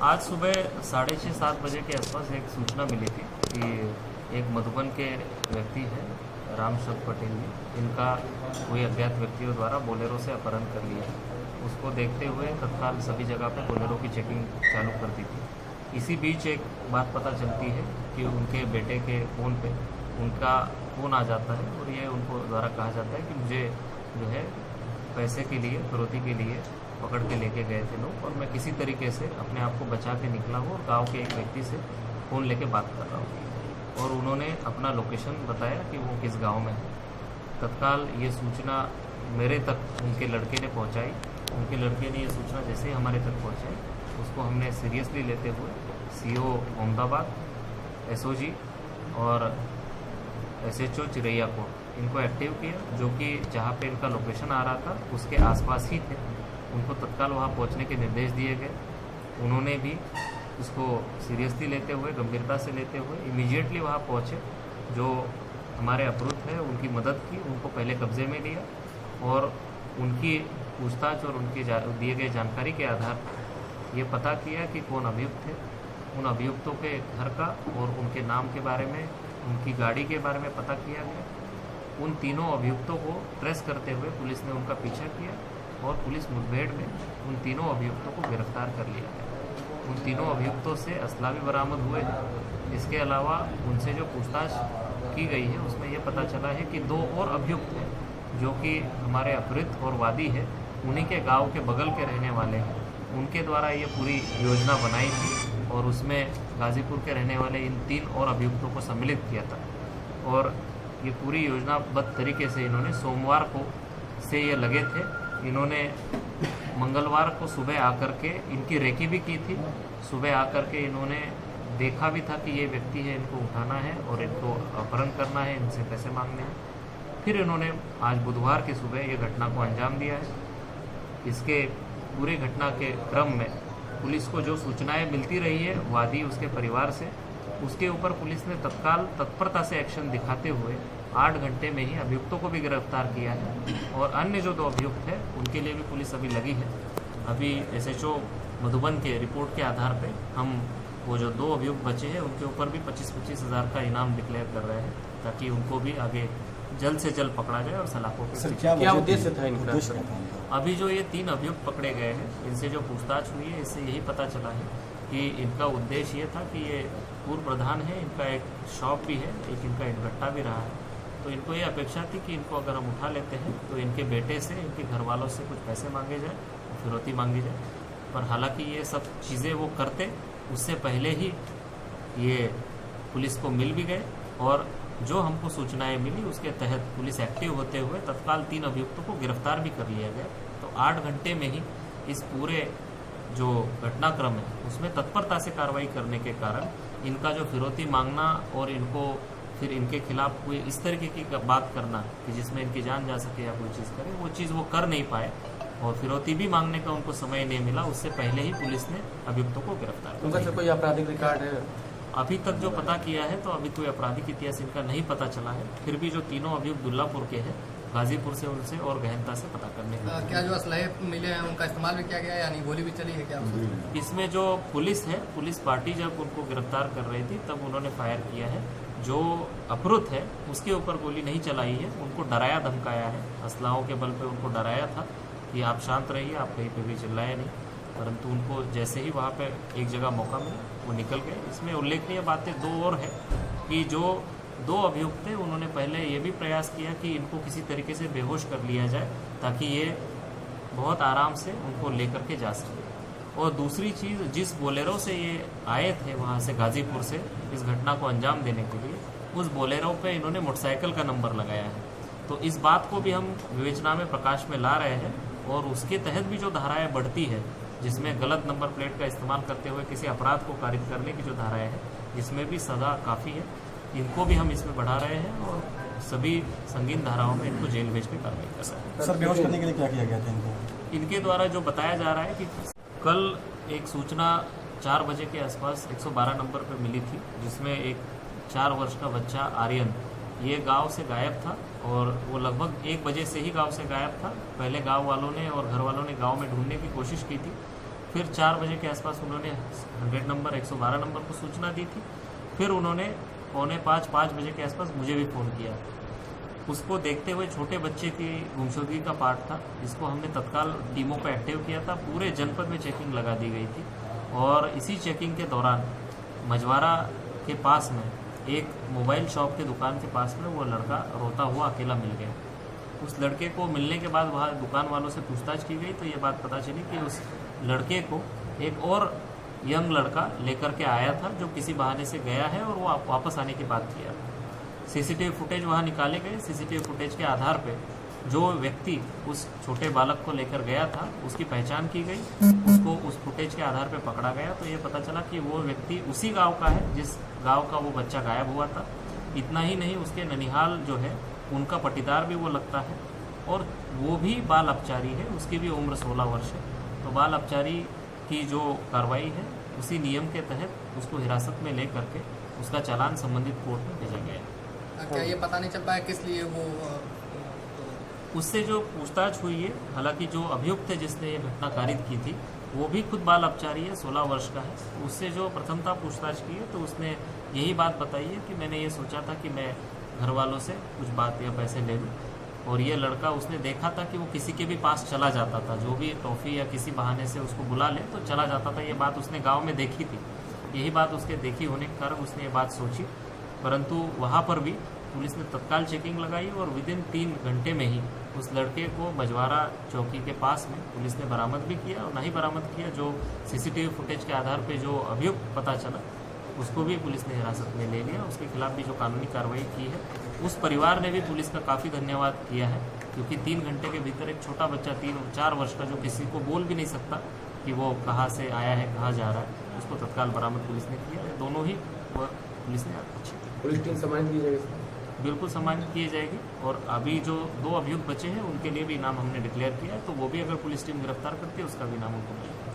आज सुबह 6:30-7 बजे के आसपास एक सूचना मिली थी कि एक मधुबन के व्यक्ति हैं रामशब्द पटेल जी, इनका कोई अज्ञात व्यक्तियों द्वारा बोलेरो से अपहरण कर लिया। उसको देखते हुए तत्काल सभी जगह पे बोलेरो की चेकिंग चालू कर दी थी। इसी बीच एक बात पता चलती है कि उनके बेटे के फ़ोन पे उनका फ़ोन आ जाता है और ये उनको द्वारा कहा जाता है कि मुझे जो है पैसे के लिए, फिरौती के लिए पकड़ के लेके गए थे लोग और मैं किसी तरीके से अपने आप को बचा के निकला हूँ और गांव के एक व्यक्ति से फ़ोन लेके बात कर रहा हूँ। और उन्होंने अपना लोकेशन बताया कि वो किस गांव में है। तत्काल ये सूचना मेरे तक उनके लड़के ने पहुंचाई। उनके लड़के ने ये सूचना जैसे ही हमारे तक पहुंचाई, उसको हमने सीरियसली लेते हुए CO अहमदाबाद, SOG और SHO चिरैया को इनको एक्टिव किया, जो कि जहाँ पे इनका लोकेशन आ रहा था उसके आसपास ही थे। उनको तत्काल वहाँ पहुँचने के निर्देश दिए गए। उन्होंने भी उसको सीरियसली लेते हुए, गंभीरता से लेते हुए इमीडिएटली वहाँ पहुँचे। जो हमारे अपहृत है उनकी मदद की, उनको पहले कब्जे में लिया और उनकी पूछताछ और उनके दिए गए जानकारी के आधार पर ये पता किया कि कौन अभियुक्त थे। उन अभियुक्तों के घर का और उनके नाम के बारे में, उनकी गाड़ी के बारे में पता किया गया। उन तीनों अभियुक्तों को ट्रेस करते हुए पुलिस ने उनका पीछा किया और पुलिस मुठभेड़ में उन तीनों अभियुक्तों को गिरफ्तार कर लिया गया। उन तीनों अभियुक्तों से असला भी बरामद हुए हैं। इसके अलावा उनसे जो पूछताछ की गई है उसमें यह पता चला है कि 2 और अभियुक्त हैं जो कि हमारे अपहृत और वादी है, उन्हीं के गांव के बगल के रहने वाले हैं। उनके द्वारा ये पूरी योजना बनाई थी और उसमें गाज़ीपुर के रहने वाले इन 3 और अभियुक्तों को सम्मिलित किया था। और ये पूरी योजनाबद्ध तरीके से इन्होंने सोमवार को से ये लगे थे। इन्होंने मंगलवार को सुबह आकर के इनकी रेकी भी की थी। सुबह आकर के इन्होंने देखा भी था कि ये व्यक्ति है, इनको उठाना है और इनको अपहरण करना है, इनसे पैसे मांगने हैं। फिर इन्होंने आज बुधवार की सुबह ये घटना को अंजाम दिया है। इसके पूरी घटना के क्रम में पुलिस को जो सूचनाएं मिलती रही है वादी उसके परिवार से, उसके ऊपर पुलिस ने तत्काल तत्परता से एक्शन दिखाते हुए 8 घंटे में ही अभियुक्तों को भी गिरफ्तार किया है। और अन्य जो 2 अभियुक्त हैं उनके लिए भी पुलिस अभी लगी है। अभी SHO मधुबन के रिपोर्ट के आधार पे हम वो जो 2 अभियुक्त बचे हैं उनके ऊपर भी 25-25 हज़ार का इनाम डिक्लेयर कर रहे हैं ताकि उनको भी आगे जल्द से जल्द पकड़ा जाए और सलाखों पे। क्या उद्देश्य था इनका? अभी जो ये 3 अभियुक्त पकड़े गए हैं, इनसे जो पूछताछ हुई है इससे यही पता चला है कि इनका उद्देश्य ये था कि ये पूर्व प्रधान है, इनका एक शॉप भी है, एक इनका इनगट्टा भी रहा है। तो इनको ये अपेक्षा थी कि इनको अगर हम उठा लेते हैं तो इनके बेटे से, इनके घर वालों से कुछ पैसे मांगे जाए, फिरौती मांगी जाए। पर हालांकि ये सब चीज़ें वो करते उससे पहले ही ये पुलिस को मिल भी गए और जो हमको सूचनाएं मिली उसके तहत पुलिस एक्टिव होते हुए तत्काल 3 अभियुक्तों को गिरफ्तार भी कर लिया गया। तो 8 घंटे में ही इस पूरे जो घटनाक्रम है उसमें तत्परता से कार्रवाई करने के कारण इनका जो फिरौती मांगना और इनको फिर इनके खिलाफ कोई इस तरीके की बात करना कि जिसमें इनकी जान जा सके या कोई चीज़ करे, वो चीज़ वो कर नहीं पाए और फिरौती भी मांगने का उनको समय नहीं मिला। उससे पहले ही पुलिस ने अभियुक्तों को गिरफ्तार उनका से कोई आपराधिक रिकॉर्ड है? अभी तक जो पता किया है तो अभी कोई आपराधिक इतिहास इनका नहीं पता चला है। फिर भी जो तीनों अभियुक्त दुल्लापुर के हैं, गाजीपुर से उनसे और गहनता से पता करने के क्या जो असलहे मिले हैं उनका इस्तेमाल भी किया गया है, यानी गोली भी चली है क्या? इसमें जो पुलिस है, पुलिस पार्टी जब उनको गिरफ्तार कर रही थी तब उन्होंने फायर किया है। जो अपहृत है उसके ऊपर गोली नहीं चलाई है, उनको डराया धमकाया है, असलाहों के बल पे उनको डराया था कि आप शांत रहिए, आप कहीं पे भी चिल्लाए नहीं। परंतु उनको जैसे ही वहाँ पे एक जगह मौका मिला वो निकल गए। इसमें उल्लेखनीय बातें 2 और है कि जो 2 अभियुक्त थे उन्होंने पहले ये भी प्रयास किया कि इनको किसी तरीके से बेहोश कर लिया जाए ताकि ये बहुत आराम से उनको लेकर के जा सके। और दूसरी चीज़, जिस बोलेरो से ये आए थे वहाँ से गाजीपुर से इस घटना को अंजाम देने के लिए, उस बोलेरो पे इन्होंने मोटरसाइकिल का नंबर लगाया है। तो इस बात को भी हम विवेचना में प्रकाश में ला रहे हैं और उसके तहत भी जो धाराएँ बढ़ती है, जिसमें गलत नंबर प्लेट का इस्तेमाल करते हुए किसी अपराध को कारित करने की जो धाराएँ हैं, जिसमें भी सज़ा काफ़ी है, इनको भी हम इसमें बढ़ा रहे हैं और सभी संगीन धाराओं में इनको जेल भेज के कार्रवाई कर रहे हैं। सर, बेहोश करने के लिए क्या किया गया था इनको? इनके द्वारा जो बताया जा रहा है कि कल एक सूचना 4 बजे के आसपास 112 नंबर पर मिली थी, जिसमें एक 4 वर्ष का बच्चा आर्यन ये गांव से गायब था और वो लगभग 1 बजे से ही गांव से गायब था। पहले गांव वालों ने और घर वालों ने गांव में ढूंढने की कोशिश की थी, फिर 4 बजे के आसपास उन्होंने 100 नंबर 112 नंबर को सूचना दी थी। फिर उन्होंने 4:45-5 बजे के आसपास मुझे भी फ़ोन किया। उसको देखते हुए छोटे बच्चे की गुमशुदगी का पार्ट था, जिसको हमने तत्काल टीमों पर एक्टिव किया था। पूरे जनपद में चेकिंग लगा दी गई थी और इसी चेकिंग के दौरान मझवारा के पास में एक मोबाइल शॉप के दुकान के पास में वो लड़का रोता हुआ अकेला मिल गया। उस लड़के को मिलने के बाद वहाँ दुकान वालों से पूछताछ की गई तो ये बात पता चली कि उस लड़के को एक और यंग लड़का लेकर के आया था, जो किसी बहाने से गया है और वो वापस आने की बात किया था। सीसीटीवी फुटेज वहाँ निकाले गए। सीसीटीवी फुटेज के आधार पे जो व्यक्ति उस छोटे बालक को लेकर गया था उसकी पहचान की गई, उसको उस फुटेज के आधार पे पकड़ा गया। तो ये पता चला कि वो व्यक्ति उसी गांव का है जिस गांव का वो बच्चा गायब हुआ था। इतना ही नहीं, उसके ननिहाल जो है उनका पटीदार भी वो लगता है और वो भी बाल अपचारी है, उसकी भी उम्र 16 वर्ष है। तो बाल अपचारी की जो कार्रवाई है उसी नियम के तहत उसको हिरासत में ले करके उसका चालान संबंधित कोर्ट में भेजा गया है। क्या ये पता नहीं चल पाया किस लिए वो उससे जो पूछताछ हुई है, हालांकि जो अभियुक्त है जिसने ये घटना कारित की थी वो भी खुद बाल अपचारी है, 16 वर्ष का है। उससे जो प्रथमता पूछताछ की है तो उसने यही बात बताई है कि मैंने ये सोचा था कि मैं घर वालों से कुछ बात या पैसे ले लूँ, और ये लड़का उसने देखा था कि वो किसी के भी पास चला जाता था, जो भी टॉफ़ी या किसी बहाने से उसको बुला ले तो चला जाता था। ये बात उसने गाँव में देखी थी। यही बात उसके देखी होने के कारण उसने ये बात सोची, परंतु वहाँ पर भी पुलिस ने तत्काल चेकिंग लगाई और विदिन 3 घंटे में ही उस लड़के को मझवारा चौकी के पास में पुलिस ने बरामद भी किया। और नहीं बरामद किया, जो सीसीटीवी फुटेज के आधार पे जो अभियुक्त पता चला उसको भी पुलिस ने हिरासत में ले लिया। उसके खिलाफ भी जो कानूनी कार्रवाई की है, उस परिवार ने भी पुलिस का काफ़ी धन्यवाद किया है, क्योंकि 3 घंटे के भीतर एक छोटा बच्चा 3-4 वर्ष का जो किसी को बोल भी नहीं सकता कि वो कहाँ से आया है, कहाँ जा रहा है, उसको तत्काल बरामद पुलिस ने किया। दोनों ही पुलिस ने अच्छी पुलिस टीम सम्मानित की जाएगी, बिल्कुल सम्मानित किए जाएगी। और अभी जो 2 अभियुक्त बचे हैं उनके लिए भी इनाम हमने डिक्लेयर किया है, तो वो भी अगर पुलिस टीम गिरफ्तार करती है उसका भी इनाम उनको मिलेगा।